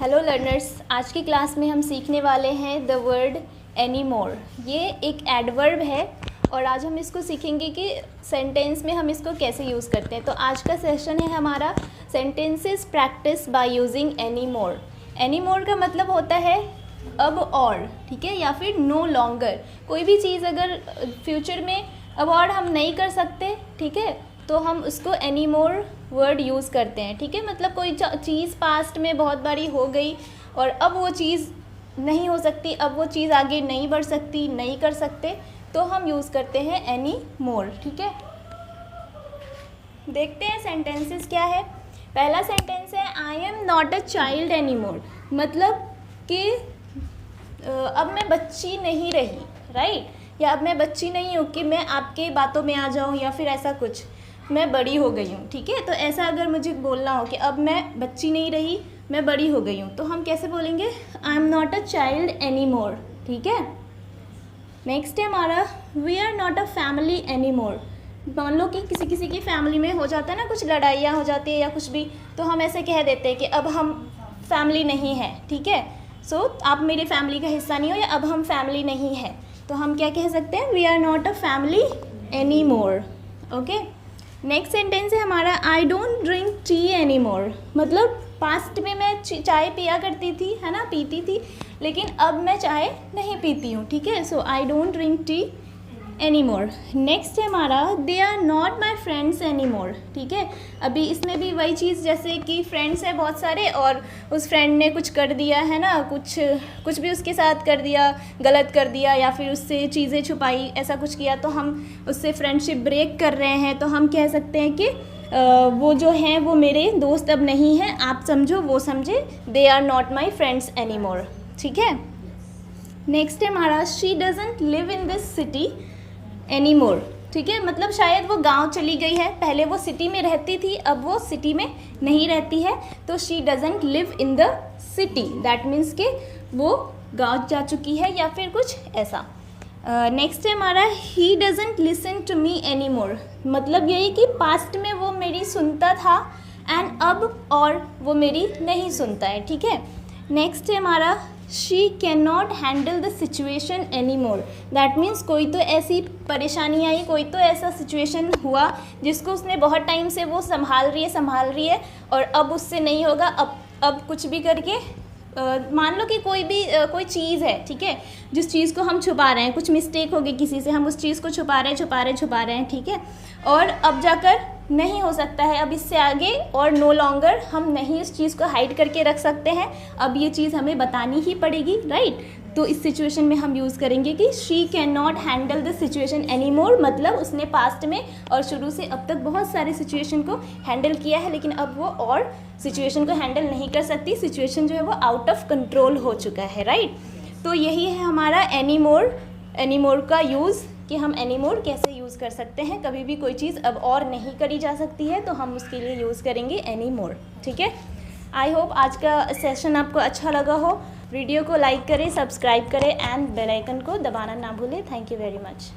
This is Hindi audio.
हेलो लर्नर्स, आज की क्लास में हम सीखने वाले हैं द वर्ड एनी मोर। ये एक एडवर्ब है और आज हम इसको सीखेंगे कि सेंटेंस में हम इसको कैसे यूज़ करते हैं। तो आज का सेशन है हमारा sentences practice by using any more. Any more का मतलब होता है अब और, ठीक है, या फिर नो लॉन्गर। कोई भी चीज़ अगर फ्यूचर में अब और हम नहीं कर सकते, ठीक है, तो हम उसको एनी मोर वर्ड यूज़ करते हैं, ठीक है। मतलब कोई चीज़ पास्ट में बहुत बारी हो गई और अब वो चीज़ नहीं हो सकती, अब वो चीज़ आगे नहीं बढ़ सकती, नहीं कर सकते, तो हम यूज़ करते हैं एनी मोर, ठीक है। देखते हैं सेंटेंसेस क्या है। पहला सेंटेंस है आई am not a child any more. मतलब कि अब मैं बच्ची नहीं रही, राइट, या अब मैं बच्ची नहीं हूँ कि मैं आपके बातों में आ जाऊँ या फिर ऐसा कुछ, मैं बड़ी हो गई हूँ, ठीक है। तो ऐसा अगर मुझे बोलना हो कि अब मैं बच्ची नहीं रही, मैं बड़ी हो गई हूँ, तो हम कैसे बोलेंगे, I am not a child any more, ठीक है। नेक्स्ट है हमारा we are not a family any more. मान लो कि किसी किसी की फैमिली में हो जाता है ना, कुछ लड़ाइयाँ हो जाती है या कुछ भी, तो हम ऐसे कह देते हैं कि अब हम फैमिली नहीं है, ठीक है। सो आप मेरी फैमिली का हिस्सा नहीं हो या अब हम फैमिली नहीं है, तो हम क्या कह सकते हैं, we are not a family any more, okay. Next sentence है हमारा I don't drink tea any more. मतलब पास्ट में मैं चाय पिया करती थी, है ना, पीती थी, लेकिन अब मैं चाय नहीं पीती हूँ, ठीक है। So I don't drink tea any more. Next है हमारा they are not my friends any more, ठीक है। अभी इसमें भी वही चीज़, जैसे कि फ्रेंड्स हैं बहुत सारे और उस फ्रेंड ने कुछ कर दिया है ना, कुछ भी उसके साथ कर दिया, गलत कर दिया या फिर उससे चीज़ें छुपाई, ऐसा कुछ किया, तो हम उससे फ्रेंडशिप ब्रेक कर रहे हैं, तो हम कह सकते हैं कि वो जो हैं वो मेरे दोस्त अब नहीं हैं, आप समझो वो समझे, they are not my friends any more, ठीक है। नेक्स्ट है हमारा she doesn't live in this city any more, ठीक है। मतलब शायद वो गांव चली गई है, पहले वो सिटी में रहती थी, अब वो सिटी में नहीं रहती है, तो she doesn't live in the city, that means कि वो गांव जा चुकी है या फिर कुछ ऐसा। नेक्स्ट है हमारा he doesn't listen to me any more. मतलब यही कि पास्ट में वो मेरी सुनता था एंड अब और वो मेरी नहीं सुनता है, ठीक है। नेक्स्ट है हमारा she can not handle the situation any more. That means कोई तो ऐसी परेशानी आई, कोई तो ऐसा सिचुएशन हुआ जिसको उसने बहुत टाइम से वो संभाल रही है और अब उससे नहीं होगा, अब कुछ भी करके मान लो कि कोई चीज़ है, ठीक है, जिस चीज़ को हम छुपा रहे हैं, कुछ मिस्टेक हो गई किसी से, हम उस चीज़ को छुपा रहे हैं, ठीक है, और अब जाकर नहीं हो सकता है, अब इससे आगे और नो लॉन्गर हम नहीं इस चीज़ को हाइड करके रख सकते हैं, अब ये चीज़ हमें बतानी ही पड़ेगी, राइट। तो इस सिचुएशन में हम यूज़ करेंगे कि she can not handle the situation any more. मतलब उसने पास्ट में और शुरू से अब तक बहुत सारे सिचुएशन को हैंडल किया है, लेकिन अब वो और सिचुएशन को हैंडल नहीं कर सकती, सिचुएशन जो है वो आउट ऑफ कंट्रोल हो चुका है, राइट। तो यही है हमारा एनी मोर का यूज़, कि हम एनी मोर कैसे यूज़ कर सकते हैं। कभी भी कोई चीज़ अब और नहीं करी जा सकती है तो हम उसके लिए यूज़ करेंगे एनी मोर, ठीक है। आई होप आज का सेशन आपको अच्छा लगा हो। वीडियो को लाइक करें, सब्सक्राइब करें एंड बेल आइकन को दबाना ना भूलें। Thank you very much.